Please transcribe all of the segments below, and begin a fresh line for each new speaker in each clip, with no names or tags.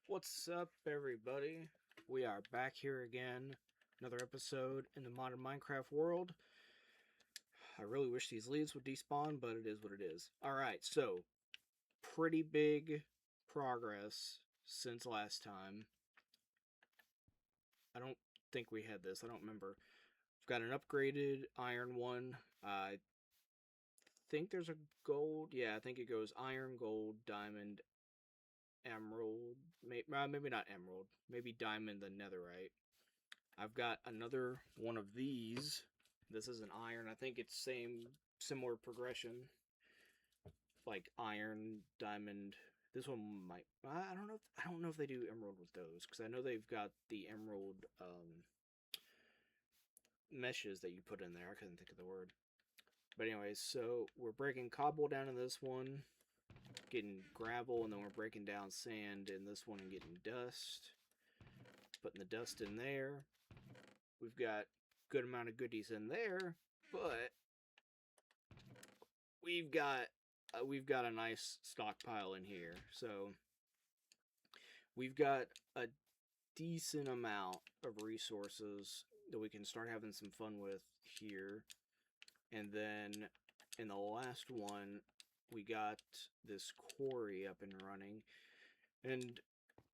What's up, everybody? We are back here again. Another episode in the modern Minecraft world. I really wish these leaves would despawn, but it is what it is. Alright, so pretty big progress since last time. I don't think we had this. I don't remember. We've got an upgraded iron one. I think there's a gold. Yeah, I think it goes iron, gold, diamond, emerald. Maybe not emerald. Maybe diamond, then netherite. I've got another one of these. This is an iron. I think it's similar progression, like iron, diamond. This one might. I don't know. I don't know if they do emerald with those because I know they've got the emerald meshes that you put in there. I couldn't think of the word. But anyways, so we're breaking cobble down in this one, getting gravel, and then we're breaking down sand in this one and getting dust. Putting the dust in there. We've got good amount of goodies in there, but we've got a nice stockpile in here. So we've got a decent amount of resources that we can start having some fun with here. And then in the last one, we got this quarry up and running. And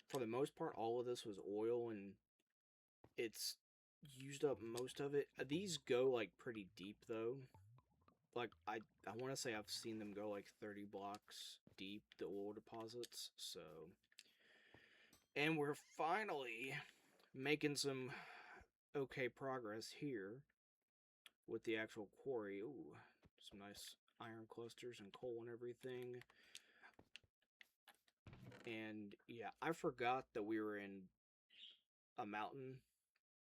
for the most part, all of this was oil, and it's used up most of it. These go like pretty deep though. Like I want to say I've seen them go like 30 blocks deep, the oil deposits. So, and we're finally making some okay progress here with the actual quarry. Ooh, some nice iron clusters and coal and everything. And yeah, I forgot that we were in a mountain.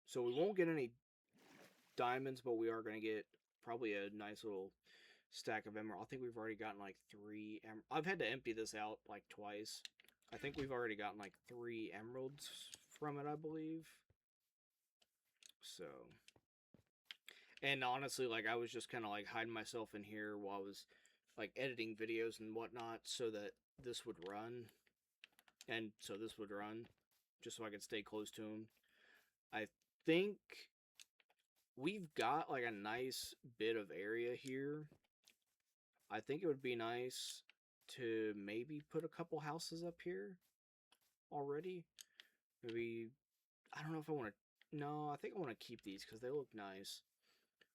So we won't get any diamonds, but we are going to get probably a nice little stack of emerald. I think we've already gotten like 3 I've had to empty this out like twice. I think we've already gotten like 3 emeralds from it, I believe. So, and honestly, like I was just kind of like hiding myself in here while I was like editing videos and whatnot so that this would run. And so this would run just so I could stay close to him. I think we've got like a nice bit of area here. I think it would be nice to maybe put a couple houses up here already. Maybe, I don't know if I want to, no, I think I want to keep these because they look nice.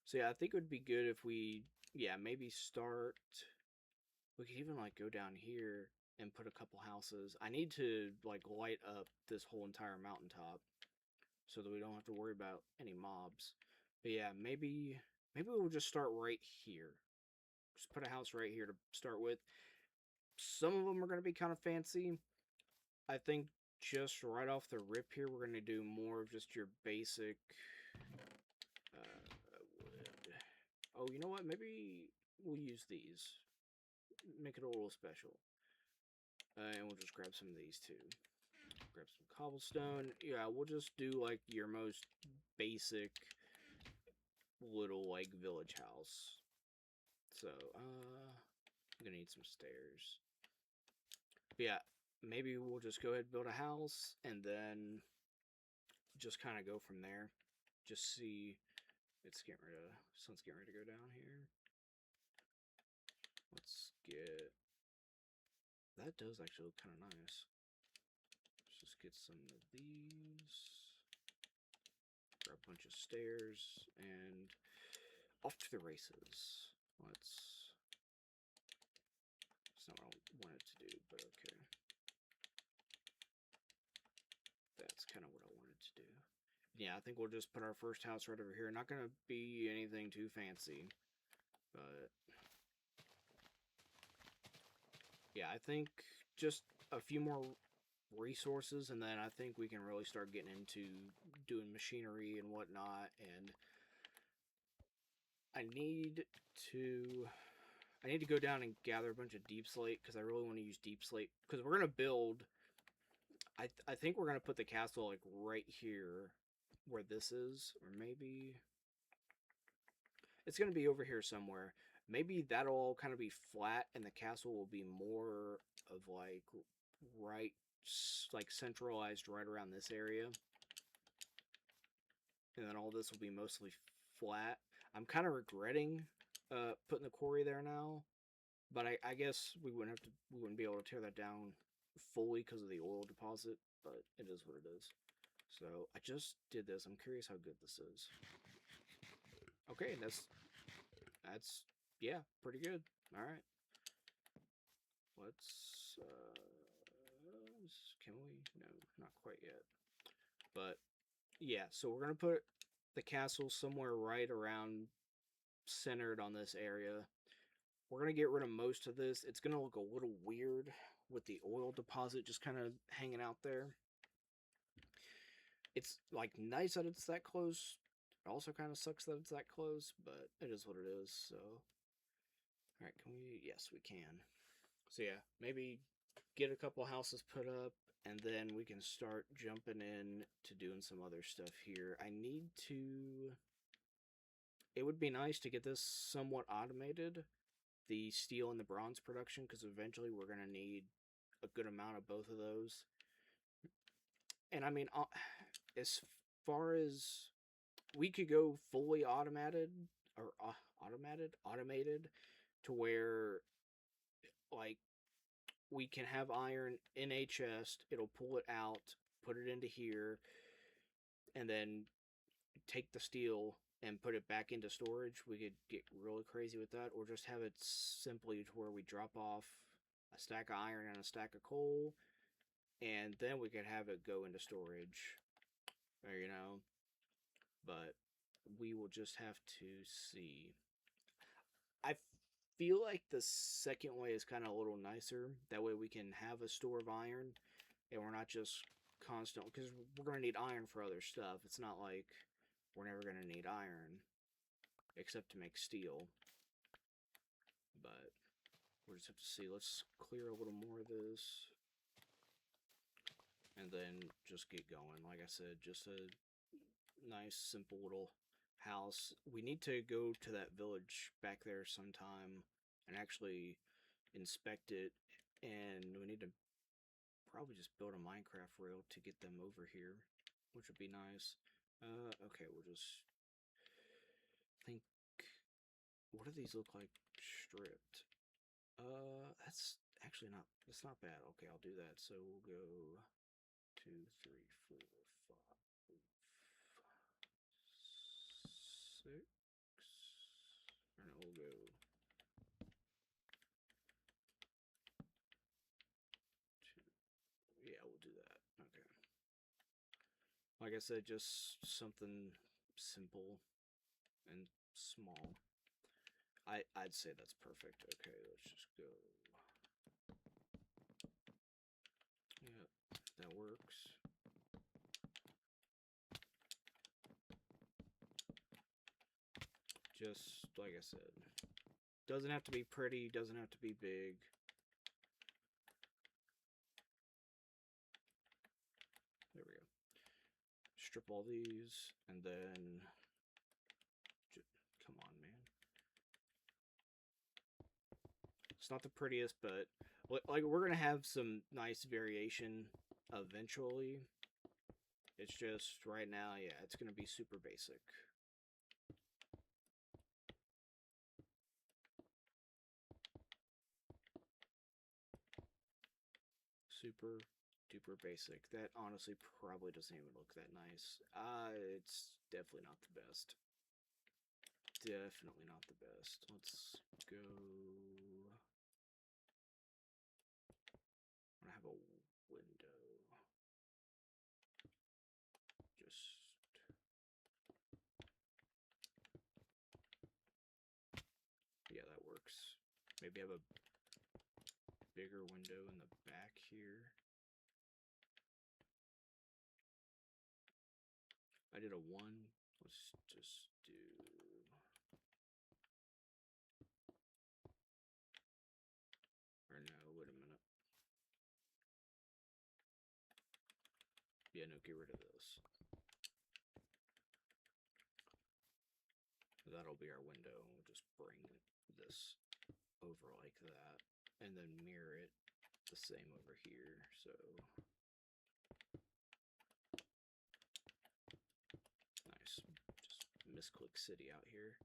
So yeah, I think it would be good if we, yeah, maybe start, we could even like go down here and put a couple houses. I need to like light up this whole entire mountaintop so that we don't have to worry about any mobs. But yeah, maybe we'll just start right here. Just put a house right here to start with. Some of them are going to be kind of fancy. I think just right off the rip here, we're going to do more of just your basic wood. Oh, you know what? Maybe we'll use these. Make it a little special. And we'll just grab some of these too. Grab some cobblestone. Yeah, we'll just do like your most basic little like village house. So, I'm gonna need some stairs. But yeah, maybe we'll just go ahead and build a house and then just kind of go from there. Just see, it's getting ready to, sun's getting ready to go down here. Let's get, that does actually look kind of nice. Let's just get some of these. Grab a bunch of stairs and off to the races. Let's, it's not what I wanted to do, but okay. That's kind of what I wanted to do. Yeah, I think we'll just put our first house right over here. Not going to be anything too fancy, but yeah, I think just a few more resources, and then I think we can really start getting into doing machinery and whatnot. And I need to I need to go down and gather a bunch of deep slate because I really want to use deep slate because we're gonna build. I think we're gonna put the castle like right here where this is, or maybe it's gonna be over here somewhere. Maybe that'll all kind of be flat, and the castle will be more of like right like centralized right around this area, and then all this will be mostly flat. I'm kind of regretting putting the quarry there now, but I guess we wouldn't be able to tear that down fully because of the oil deposit, but it is what it is. So I just did this. I'm curious how good this is. Okay, that's yeah, pretty good. All right, let's can we? No, not quite yet. But yeah, so we're gonna put the castle somewhere right around centered on this area. We're gonna get rid of most of this. It's gonna look a little weird with the oil deposit just kind of hanging out there. It's like nice that it's that close. It also kind of sucks that it's that close, but it is what it is. So, all right, can we? Yes, we can. So yeah, maybe get a couple houses put up, and then we can start jumping in to doing some other stuff here. I need to. It would be nice to get this somewhat automated, the steel and the bronze production, because eventually we're going to need a good amount of both of those. And I mean, as far as we could go fully automated or automated to where like we can have iron in a chest, it'll pull it out, put it into here, and then take the steel and put it back into storage. We could get really crazy with that, or just have it simply to where we drop off a stack of iron and a stack of coal, and then we could have it go into storage, or, you know. But we will just have to see. I feel like the second way is kind of a little nicer. That way we can have a store of iron, and we're not just constant, because we're going to need iron for other stuff. It's not like we're never going to need iron except to make steel. But we'll just have to see. Let's clear a little more of this, and then just get going. Like I said, just a nice, simple little house. We need to go to that village back there sometime and actually inspect it, and we need to probably just build a Minecraft rail to get them over here, which would be nice. Okay, we'll just think. What do these look like stripped? That's actually not. That's not bad. Okay, I'll do that. So we'll go 2, 3, 4, 5, 6. Or no, we'll go 2. Yeah, we'll do that. Okay. Like I said, just something simple and small. I'd say that's perfect. Okay, let's just go. Yeah, that works. Just like I said, doesn't have to be pretty, doesn't have to be big. There we go. Strip all these, and then come on, man. It's not the prettiest, but like we're gonna have some nice variation eventually. It's just right now, yeah, it's gonna be super basic. Super duper basic. That honestly probably doesn't even look that nice. It's definitely not the best. Definitely not the best. Let's go. I have a window. Just yeah, that works. Maybe have a bigger window in the back here. I did a 1. Let's just do. Or no, wait a minute. Yeah, no, get rid of this. That'll be our window. We'll just bring this over like that, and then mirror it the same over here. So click city out here.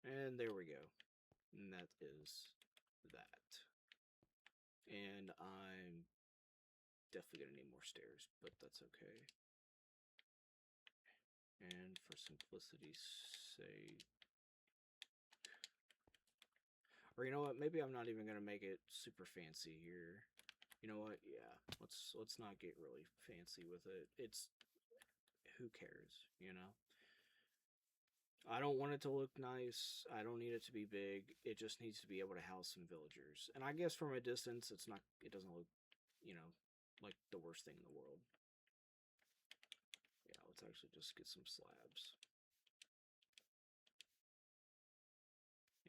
And there we go. And that is that. And I'm definitely going to need more stairs, but that's okay. And for simplicity's sake, or you know what? Maybe I'm not even going to make it super fancy here. You know what? Yeah, let's not get really fancy with it. It's, who cares, you know? I don't want it to look nice. I don't need it to be big. It just needs to be able to house some villagers. And I guess from a distance, it doesn't look, you know, like the worst thing in the world. Yeah, let's actually just get some slabs.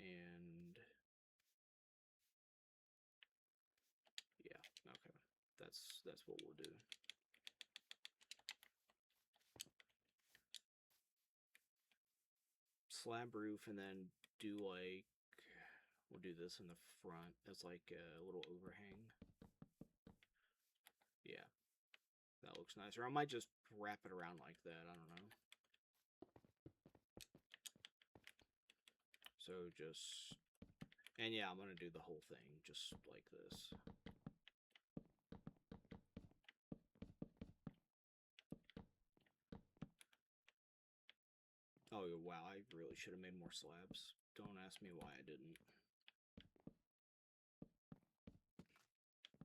And yeah, okay. That's what we'll do. Slab roof, and then do like, we'll do this in the front as like a little overhang. Yeah, that looks nice. Or I might just wrap it around like that. I don't know. So just, and yeah, I'm gonna do the whole thing just like this. Oh wow, I really should have made more slabs. Don't ask me why I didn't.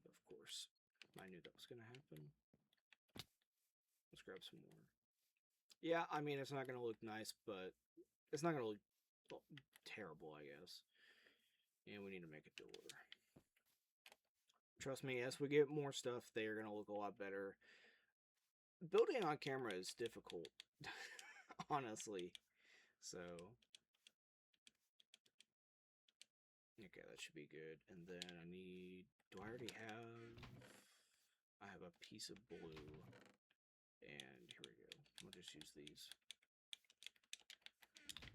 Of course, I knew that was gonna happen. Let's grab some more. Yeah, I mean, it's not gonna look nice, but it's not gonna look terrible, I guess. And we need to make a door. Trust me, as we get more stuff, they are gonna look a lot better. Building on camera is difficult, honestly. So, okay, that should be good. And then I need, do I already have, I have a piece of blue. And here we go. We'll just use these.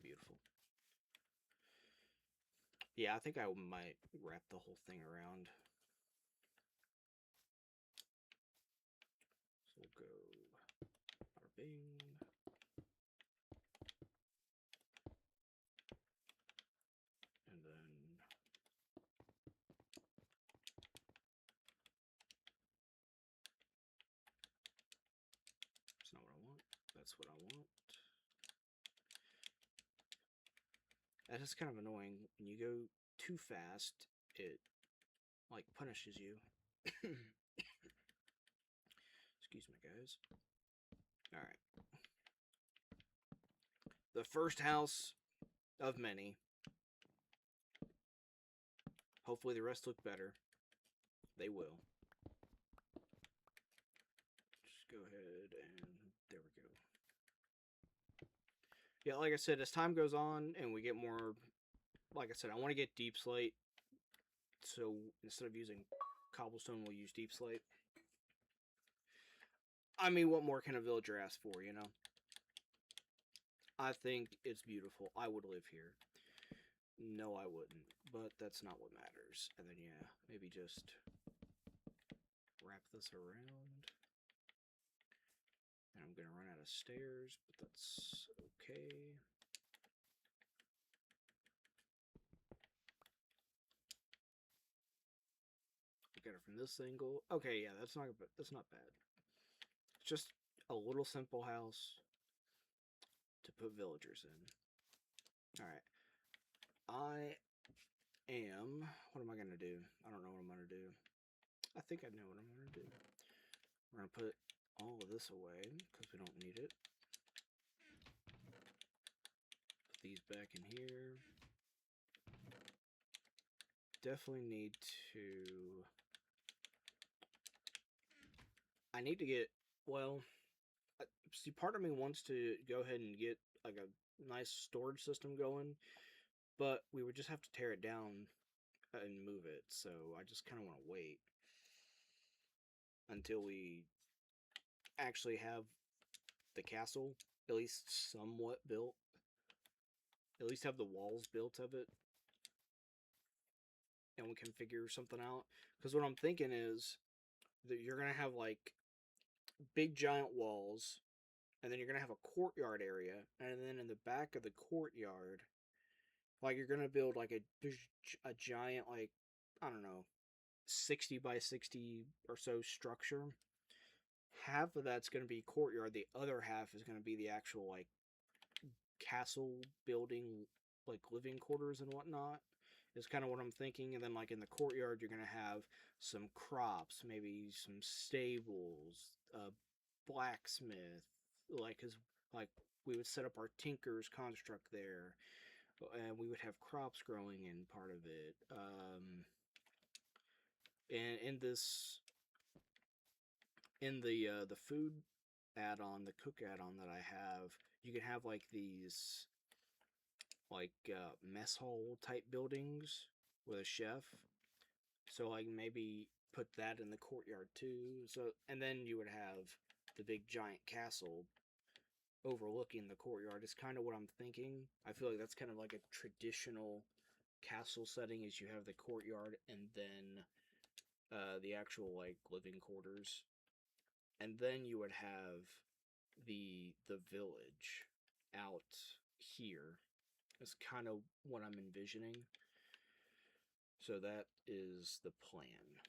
Beautiful. Yeah, I think I might wrap the whole thing around. So we'll go our bing. And then that's not what I want. That's what I want. That is kind of annoying. When you go too fast, it like punishes you. Excuse me, guys. Alright. The first house of many. Hopefully the rest look better. They will. Just go ahead and there we go. Yeah, like I said, as time goes on and we get more, like I said, I want to get deep slate. So instead of using cobblestone, we'll use deep slate. I mean, what more can a villager ask for, you know? I think it's beautiful. I would live here. No, I wouldn't. But that's not what matters. And then, yeah, maybe just wrap this around. And I'm going to run out of stairs, but that's okay. Look at it from this angle. Okay, yeah, that's not bad. It's just a little simple house to put villagers in. Alright. What am I going to do? I don't know what I'm going to do. I think I know what I'm going to do. We're going to put all of this away, because we don't need it. Put these back in here. Definitely need to... I need to get, well... See, part of me wants to go ahead and get like a nice storage system going, but we would just have to tear it down and move it, so I just kind of want to wait until we actually have the castle at least somewhat built, at least have the walls built of it, and we can figure something out. Because what I'm thinking is that you're going to have like big giant walls and then you're gonna have a courtyard area, and then in the back of the courtyard, like you're gonna build like a giant, like, I don't know, 60 by 60 or so structure. Half of that's gonna be courtyard. The other half is gonna be the actual like castle building, like living quarters and whatnot. Is kind of what I'm thinking. And then like in the courtyard, you're gonna have some crops, maybe some stables, blacksmith, like, cause like we would set up our tinker's construct there, and we would have crops growing in part of it. And in the food add-on, the cook add-on that I have, you can have like these like mess hall type buildings with a chef. So like maybe put that in the courtyard too. So, and then you would have the big giant castle overlooking the courtyard is kind of what I'm thinking. I feel like that's kind of like a traditional castle setting, is you have the courtyard and then the actual like living quarters, and then you would have the village out here. That's kind of what I'm envisioning. So that is the plan,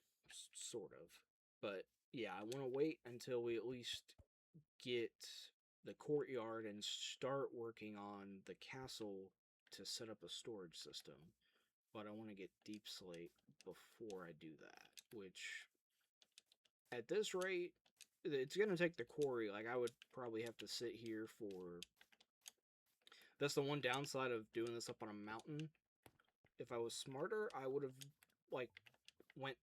sort of. But yeah, I want to wait until we at least get the courtyard and start working on the castle to set up a storage system. But I want to get deep slate before I do that, which at this rate, it's going to take the quarry. Like, I would probably have to sit here for... That's the one downside of doing this up on a mountain. If I was smarter, I would have, like, went,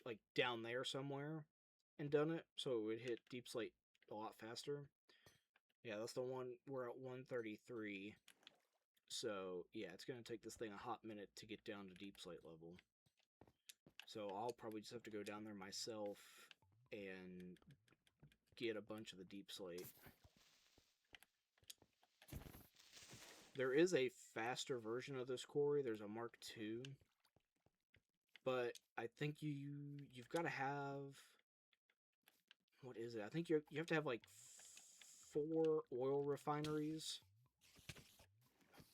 like, down there somewhere and done it, so it would hit deep slate a lot faster. Yeah, that's the one. We're at 133. So, yeah, it's going to take this thing a hot minute to get down to deep slate level. So I'll probably just have to go down there myself and get a bunch of the deep slate. There is a faster version of this quarry. There's a Mark II. But I think you've got to have... What is it? I think you have to have like 4 oil refineries.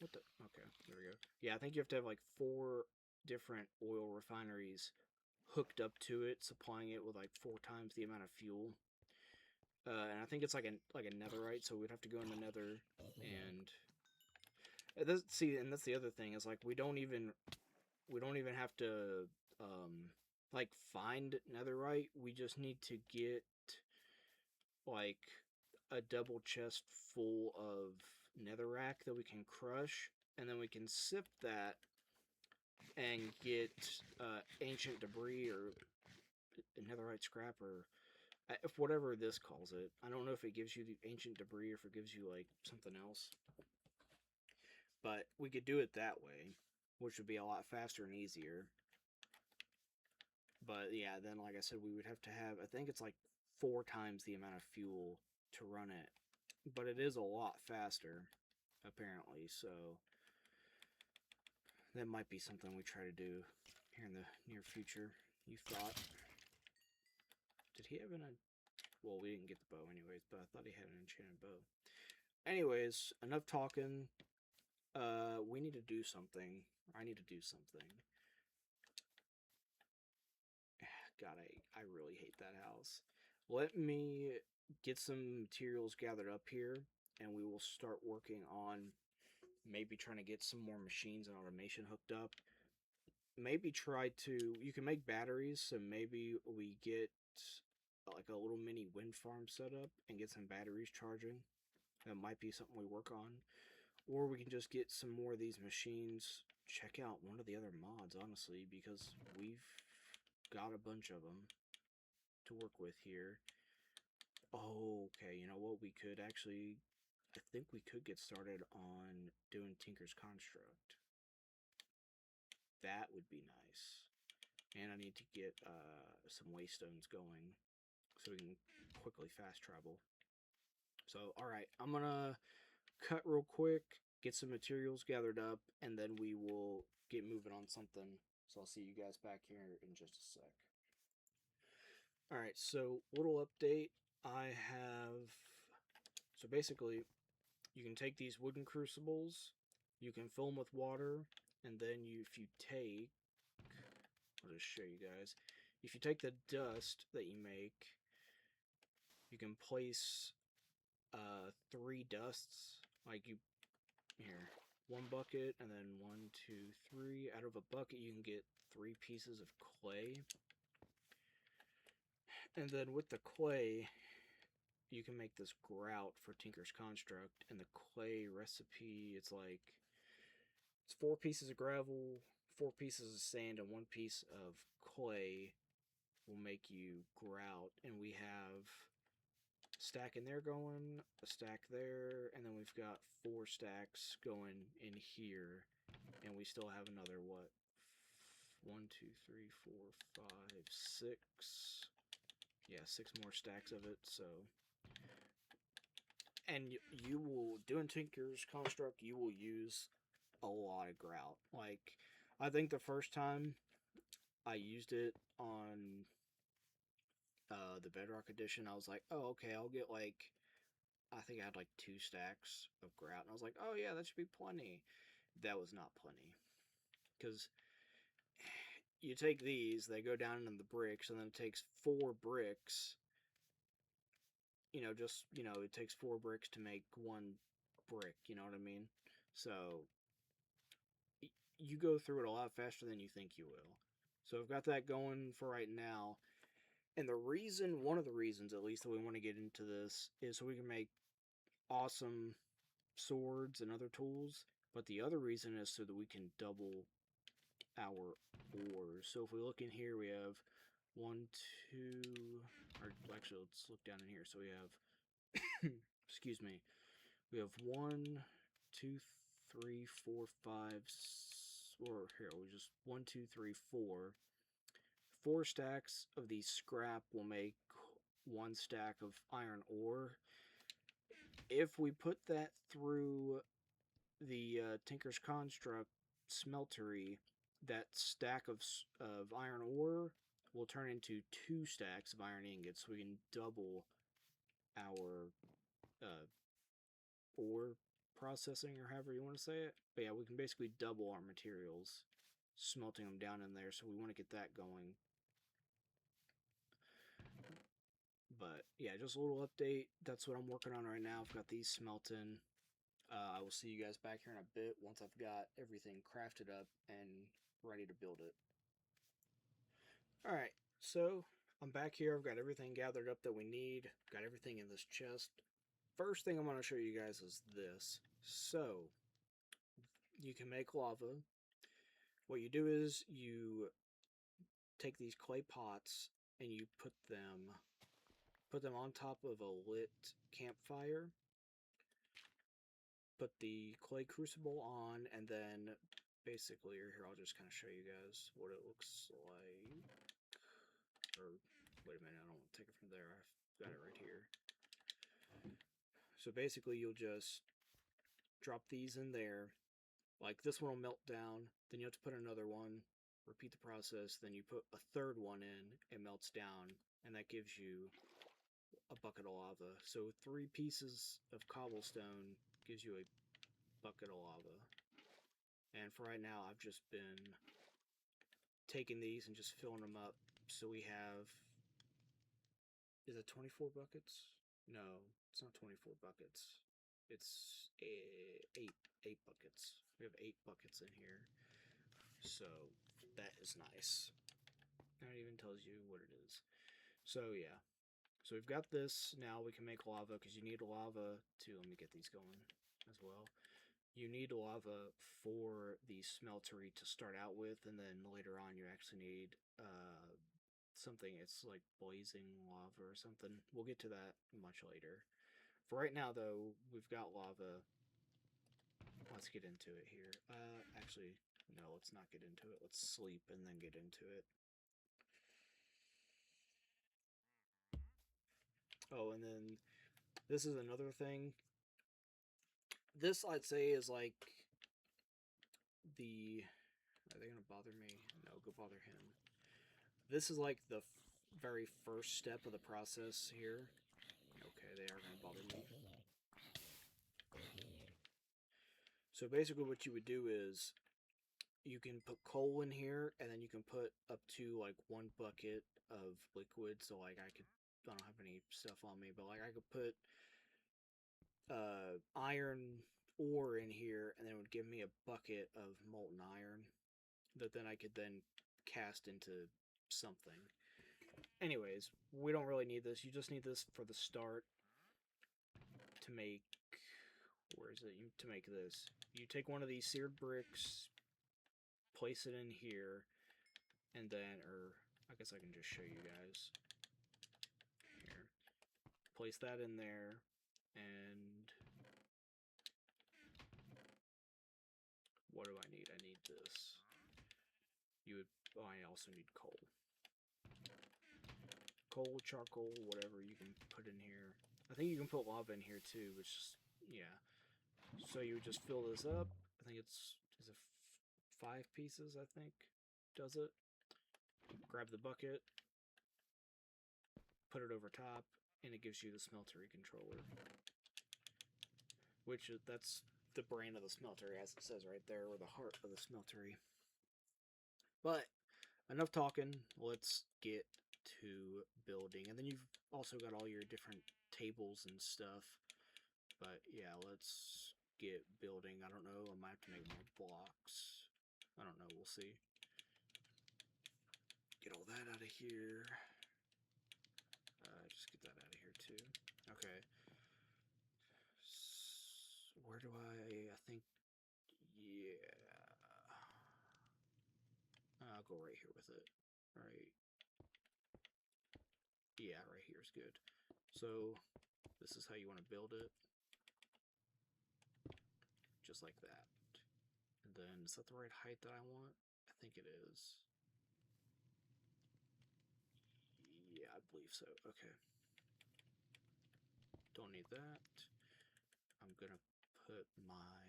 What the? Okay, there we go. Yeah, I think you have to have like 4 different oil refineries hooked up to it, supplying it with like 4 times the amount of fuel. And I think it's like a netherite, so we'd have to go in the nether and see. And that's the other thing, is like we don't even have to like find netherite. We just need to get like a double chest full of netherrack that we can crush, and then we can sift that and get ancient debris or netherite scrap, or if whatever this calls it. I don't know if it gives you the ancient debris or if it gives you like something else, but we could do it that way, which would be a lot faster and easier. But yeah, then like I said, we would have to have, I think it's like 4 times the amount of fuel to run it, but it is a lot faster apparently. So that might be something we try to do here in the near future. You thought? Did he have an... Well, we didn't get the bow anyways, but I thought he had an enchanted bow. Anyways, enough talking. We need to do something. I need to do something. God, I really hate that house. Let me get some materials gathered up here, and we will start working on maybe trying to get some more machines and automation hooked up. Maybe try to... You can make batteries, so maybe we get like a little mini wind farm set up and get some batteries charging. That might be something we work on. Or we can just get some more of these machines. Check out one of the other mods, honestly, because we've got a bunch of them to work with here. Oh, okay, you know what? We could actually... I think we could get started on doing Tinker's Construct. That would be nice. And I need to get some waystones going so we can quickly fast travel. So, alright, I'm gonna cut real quick, get some materials gathered up, and then we will get moving on something. So I'll see you guys back here in just a sec. Alright, so little update. So basically, you can take these wooden crucibles, you can fill them with water, and then if you take, I'll just show you guys. If you take the dust that you make, you can place 3 dusts. Like here, 1 bucket, and then 1, 2, 3. Out of a bucket, you can get 3 pieces of clay. And then with the clay, you can make this grout for Tinker's Construct. And the clay recipe, it's 4 pieces of gravel, 4 pieces of sand, and 1 piece of clay will make you grout. And we have a stack in there going, a stack there, and then we've got 4 stacks going in here. And we still have another, what? 1, 2, 3, 4, 5, 6. Yeah, 6 more stacks of it, so. And you will, doing Tinker's Construct, you will use a lot of grout. Like, I think the first time I used it on the Bedrock edition, I was like, oh, okay, I'll get I think I had 2 stacks of grout, and I was like, oh yeah, that should be plenty. That was not plenty. Because you take these, they go down into the bricks, and then it takes 4 bricks. It takes 4 bricks to make 1 brick, you know what I mean? So, you go through it a lot faster than you think you will. So I've got that going for right now. And one of the reasons at least that we want to get into this is so we can make awesome swords and other tools. But the other reason is so that we can double our ores. So if we look in here, we have 1, 2, or actually let's look down in here. So we have, excuse me, we have 1, 2, 3, 4, 5, or here, we just 1, 2, 3, 4. 4 stacks of these scrap will make 1 stack of iron ore. If we put that through the Tinker's Construct Smeltery, that stack of iron ore will turn into 2 stacks of iron ingots, so we can double our ore processing, or however you want to say it. But yeah, we can basically double our materials, smelting them down in there, so we want to get that going. But yeah, just a little update. That's what I'm working on right now. I've got these smelting. I will see you guys back here in a bit once I've got everything crafted up and ready to build it. Alright, so I'm back here. I've got everything gathered up that we need. Got everything in this chest. First thing I'm going to show you guys is this. So, you can make lava. What you do is you take these clay pots and you put them on top of a lit campfire. Put the clay crucible on, and then basically, here, I'll just kind of show you guys what it looks like. Or, wait a minute, I don't want to take it from there. I've got it right here. So basically, you'll just drop these in there. Like, this one will melt down, then you have to put another one, repeat the process, then you put a 3rd one in, it melts down, and that gives you a bucket of lava. So 3 pieces of cobblestone gives you a bucket of lava. And for right now, I've just been taking these and just filling them up. So we have, is it 24 buckets? No, it's not 24 buckets. It's 8 buckets. We have 8 buckets in here. So that is nice. And it even tells you what it is. So yeah. So we've got this. Now we can make lava, because you need lava to, let me get these going as well. You need lava for the smeltery to start out with, and then later on you actually need something, it's like blazing lava or something. We'll get to that much later. For right now, though, we've got lava. Let's get into it here. Actually, no, let's not get into it. Let's sleep and then get into it. Oh, and then this is another thing. This, I'd say, is like the... Are they going to bother me? No, go bother him. This is like the very first step of the process here. Okay, they are going to bother me. So basically what you would do is you can put coal in here, and then you can put up to like 1 bucket of liquid. So like I don't have any stuff on me, but like I could put iron ore in here, and then it would give me a bucket of molten iron that then I could then cast into something. Anyways, we don't really need this. You just need this for the start to make. Where is it? To make this. You take one of these seared bricks, place it in here, and then, or I guess I can just show you guys. Here. Place that in there, and what do I need? I need this. You would. Oh, I also need coal. Coal, charcoal, whatever you can put in here. I think you can put lava in here too, which is, yeah. So you would just fill this up. I think is it 5 pieces, I think, does it. Grab the bucket, put it over top, and it gives you the smeltery controller. Which, that's the brain of the smeltery, as it says right there, or the heart of the smeltery. But, enough talking, let's get to building. And then you've also got all your different tables and stuff. But yeah, let's get building. I don't know, I might have to make more blocks. I don't know, we'll see. Get all that out of here. Just get that out of here too. Okay. Where do I think, yeah. I'll go right here with it. Right. Yeah, right here is good. So, this is how you want to build it. Just like that. And then, is that the right height that I want? I think it is. Yeah, I believe so. Okay. Don't need that. I'm gonna put my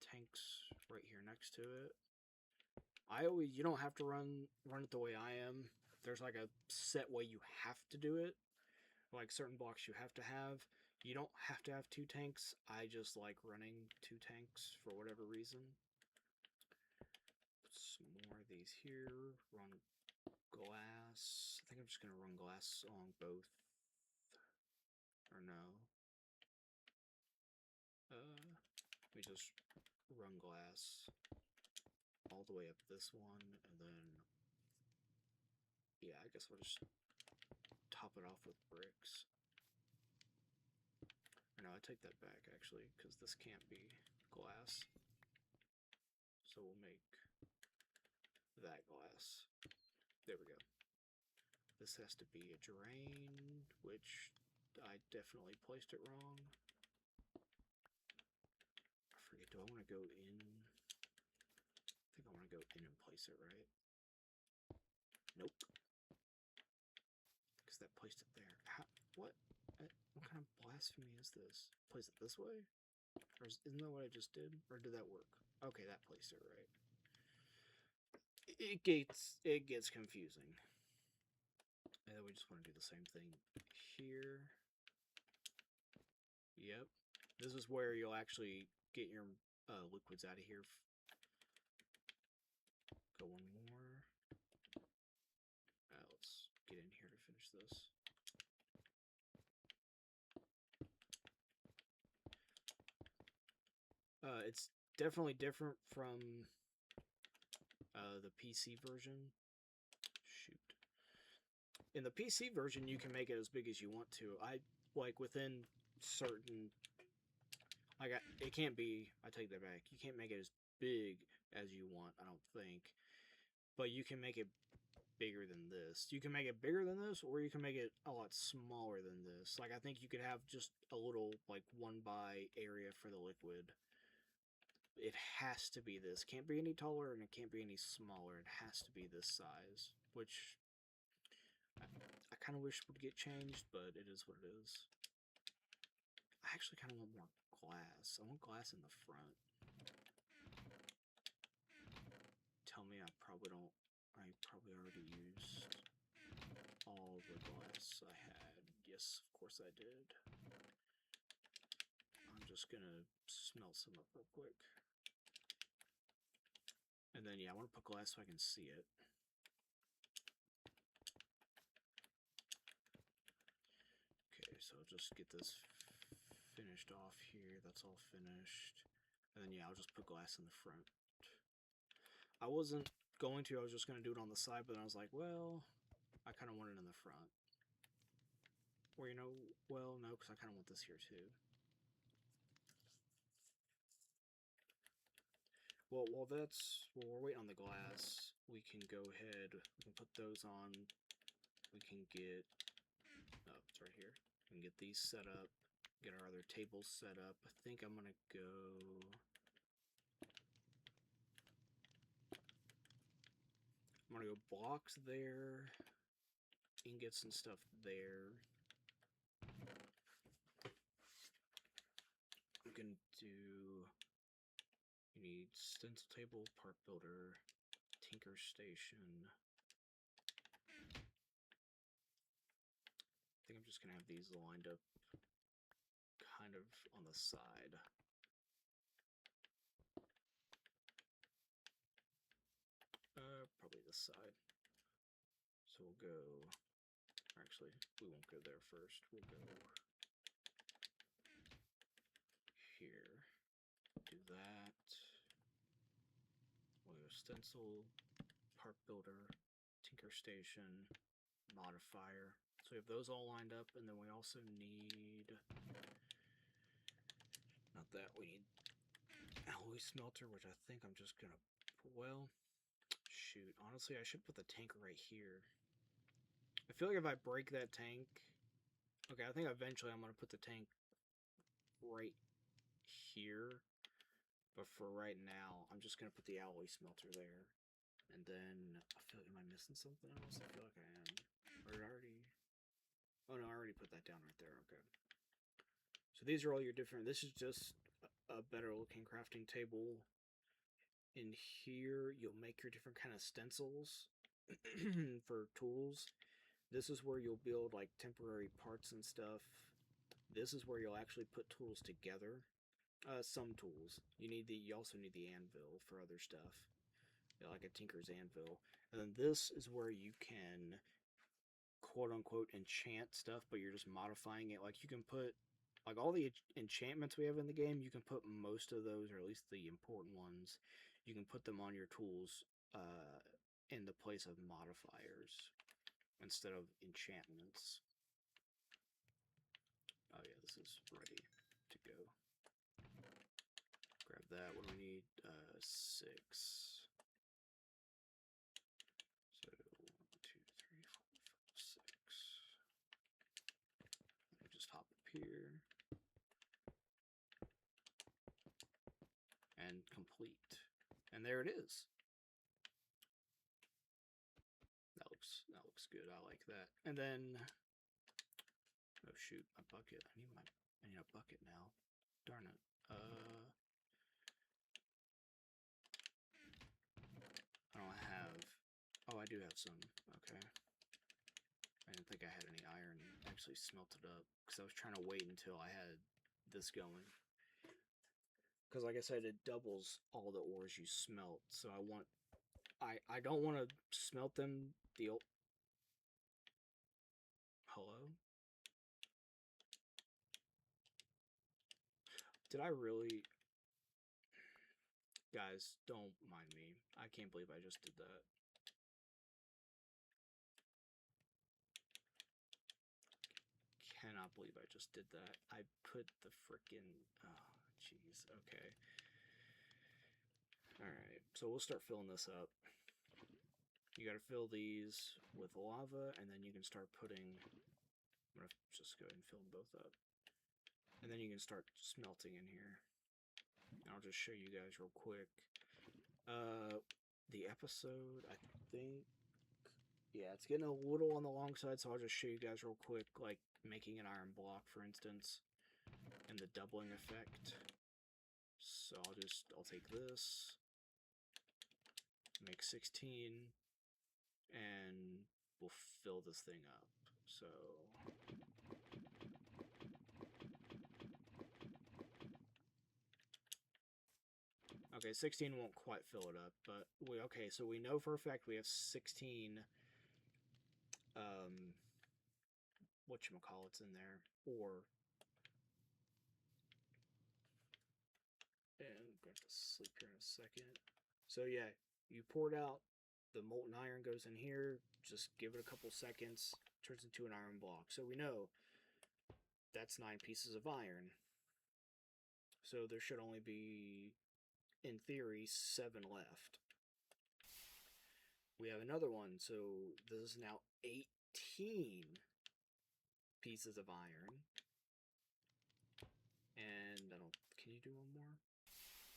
tanks right here next to it. You don't have to run it the way I am. There's like a set way you have to do it. Like certain blocks you have to have. You don't have to have 2 tanks. I just like running 2 tanks for whatever reason. Put some more of these here. Run glass. I think I'm just gonna run glass along both. Or no. We just run glass all the way up this one, and then, yeah, I guess we'll just top it off with bricks. No, I take that back, actually, because this can't be glass. So we'll make that glass. There we go. This has to be a drain, which I definitely placed it wrong. I forget, do I want to go in? I think I want to go in and place it, right? Nope. Because that placed it there. What? What kind of blasphemy is this? Place it this way? Or isn't that what I just did? Or did that work? Okay, that placed it right. It gets confusing. And then we just want to do the same thing here. Yep. This is where you'll actually get your liquids out of here. Go one more. Let's get in here to finish this. It's definitely different from the PC version. Shoot. In the PC version, you can make it as big as you want to. Like within certain, like it can't be. I take that back. You can't make it as big as you want. I don't think, but you can make it bigger than this. You can make it bigger than this, or you can make it a lot smaller than this. Like I think you could have just a little like 1x area for the liquid. It has to be this. Can't be any taller and it can't be any smaller. It has to be this size, which I kind of wish would get changed, but it is what it is. I actually kind of want more glass. I want glass in the front. Tell me I probably already used all the glass I had. Yes, of course I did. just gonna smelt some up real quick. And then, yeah, I want to put glass so I can see it. Okay, so I'll just get this finished off here. That's all finished. And then, yeah, I'll just put glass in the front. I wasn't going to, I was just going to do it on the side, but then I was like, well, I kind of want it in the front. Or, you know, well, no, because I kind of want this here too. Well, while we're waiting on the glass, we can go ahead and put those on. We can get, oh, it's right here. We can get these set up, get our other tables set up. I think I'm going to go... I'm going to go blocks there, ingots and stuff there. We can do... You need stencil table, part builder, tinker station. I think I'm just going to have these lined up kind of on the side. Probably this side. So we'll go, or actually, we won't go there first. We'll go here. Do that. We'll go stencil, part builder, tinker station, modifier. So we have those all lined up, and then we also need, not that, we need alloy smelter, which I think I'm just gonna, well, shoot, honestly, I should put the tank right here. I feel like if I break that tank, okay, I think eventually I'm gonna put the tank right here, but for right now, I'm just gonna put the alloy smelter there. And then, I feel like, am I missing something else? I feel like I am. Or did I already... Oh no, I already put that down right there, okay. So these are all your different... This is just a better looking crafting table. In here, you'll make your different kind of stencils for tools. This is where you'll build like temporary parts and stuff. This is where you'll actually put tools together. Some tools. You also need the anvil for other stuff, like a tinker's anvil. And then this is where you can quote unquote enchant stuff, but you're just modifying it. Like you can put, like all the enchantments we have in the game, you can put most of those, or at least the important ones, you can put them on your tools in the place of modifiers instead of enchantments. Oh yeah, this is ready to go. Grab that. What do we need? 6. So 1, 2, 3, 4, 5, 6. Let me just hop up here. And complete. And there it is. That looks good. I like that. And then, oh shoot, a bucket. I need a bucket now. Darn it. I don't have. Oh, I do have some. Okay. I didn't think I had any iron actually smelted up because I was trying to wait until I had this going. Because like I said, it doubles all the ores you smelt. So I don't want to smelt them the old... Hello? Did I really... Guys, don't mind me. I can't believe I just did that. Cannot believe I just did that. I put the frickin'... Oh, jeez. Okay. Alright, so we'll start filling this up. You gotta fill these with lava, and then you can start putting... I'm gonna just go ahead and fill them both up. And then you can start smelting in here. And I'll just show you guys real quick. The episode, I think... Yeah, it's getting a little on the long side, so I'll just show you guys real quick, like making an iron block, for instance, and the doubling effect. So I'll take this, make 16, and we'll fill this thing up. So Okay, 16 won't quite fill it up, but okay, so we know for a fact we have 16 whatchamacallits in there, or and I'm going to sleep here in a second. So yeah, you pour it out, the molten iron goes in here, just give it a couple seconds, turns into an iron block. So we know that's 9 pieces of iron. So there should only be, in theory, 7 left. We have another one, so this is now 18 pieces of iron. And I don't, can you do one more?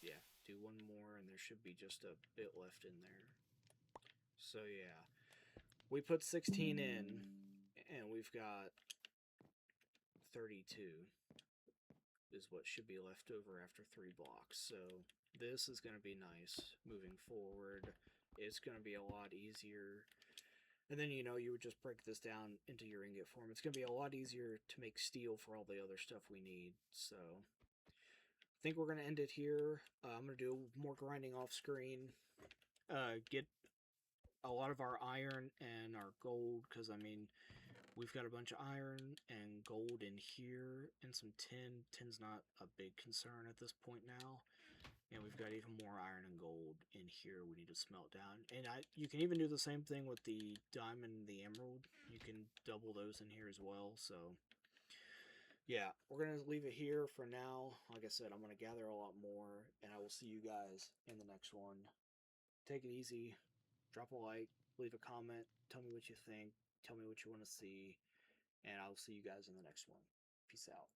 Yeah, do one more, and there should be just a bit left in there. So yeah, we put 16 in, and we've got 32 is what should be left over after 3 blocks. So this is going to be nice moving forward. It's going to be a lot easier. And then, you know, you would just break this down into your ingot form. It's going to be a lot easier to make steel for all the other stuff we need. So I think we're going to end it here. I'm going to do more grinding off screen. Get a lot of our iron and our gold, because, I mean, we've got a bunch of iron and gold in here and some tin. Tin's not a big concern at this point now. And we've got even more iron and gold in here we need to smelt down. And you can even do the same thing with the diamond and the emerald. You can double those in here as well. So, yeah, we're going to leave it here for now. Like I said, I'm going to gather a lot more, and I will see you guys in the next one. Take it easy. Drop a like. Leave a comment. Tell me what you think. Tell me what you want to see. And I'll see you guys in the next one. Peace out.